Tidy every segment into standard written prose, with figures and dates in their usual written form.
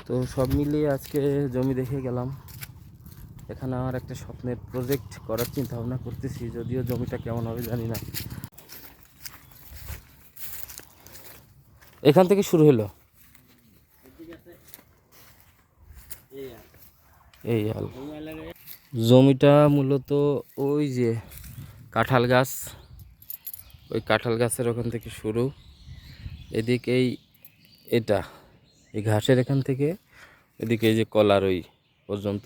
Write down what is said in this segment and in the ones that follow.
তো সব মিলিয়ে আজকে জমি দেখে গেলাম। এখানে আমার একটা স্বপ্নের প্রজেক্ট করার চিন্তা ভাবনা করতেছি, যদিও জমিটা কেমন হবে জানি না। এখান থেকে শুরু হলো এই হাল। জমিটা মূলত ওই যে কাঁঠাল গাছ, ওই কাঁঠাল গাছের ওখান থেকে শুরু, এদিকেই এটা এই ঘাসের এখান থেকে এদিকে এই যে কলার ওই পর্যন্ত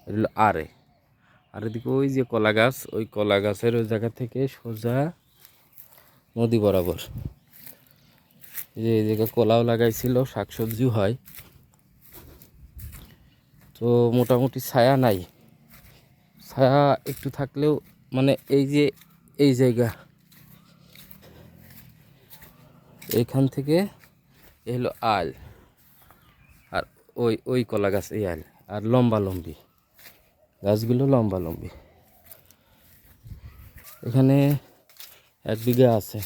এগুলো আর এদিকে ওই যে কলা গাছ, ওই কলা গাছের ওই জায়গা থেকে সোজা নদী বরাবর। এই জায়গায় কলাও লাগাইছিল, শাকসবজিও হয়। তো মোটামুটি ছায়া নাই, ছায়া একটু থাকলেও মানে এই যে এই জায়গা এইখান থেকে এলো আল, আর ওই ওই কলা গাছ এই আল, আর লম্বা লম্বি গাছগুলো লম্বা লম্বি। এখানে 1 বিঘা আছে,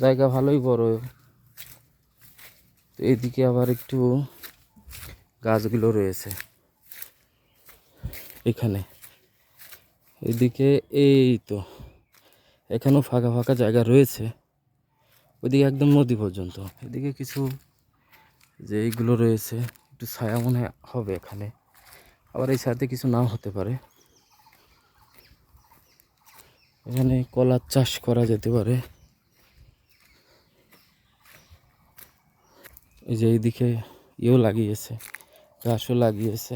জায়গা ভালোই বড়। তো এইদিকে আবার একটু গাছগুলো রয়েছে এখানে, এদিকে এই তো এখানেও ফাঁকা ফাঁকা জায়গা রয়েছে। ওইদিকে একদম নদী পর্যন্ত, এদিকে কিছু যে এইগুলো রয়েছে একটু ছায়া মনে হবে এখানে, আবার এই সাইডে কিছু নাও হতে পারে। এখানে কলার চাষ করা যেতে পারে। এই যে এইদিকে ইয়েও লাগিয়েছে, ঘাসও লাগিয়েছে।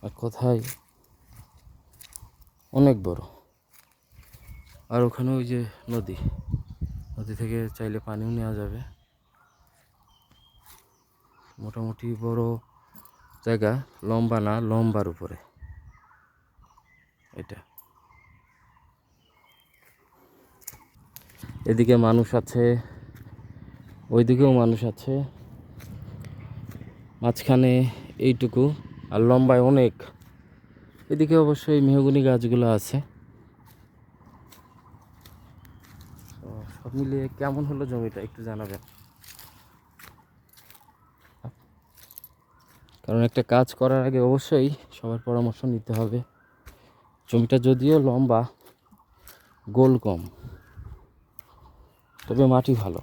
আর কোথায় অনেক বড়। আর ওখানে ওই যে নদী, নদী থেকে চাইলে পানিও নেওয়া যাবে। মোটামুটি বড় জায়গা, লম্বা না, লম্বার উপরে এটা। এদিকে মানুষ আছে, ওইদিকেও মানুষ আছে, মাঝখানে এইটুকু, আর লম্বায় অনেক। এদিকে অবশ্যই মেহগনি গাছগুলো আছে। সব মিলিয়ে কেমন হলো জমিটা একটু জানাবেন, কারণ একটা কাজ করার আগে অবশ্যই সবার পরামর্শ নিতে হবে। জমিটা যদিও লম্বা, গোল কম, তবে মাটি ভালো।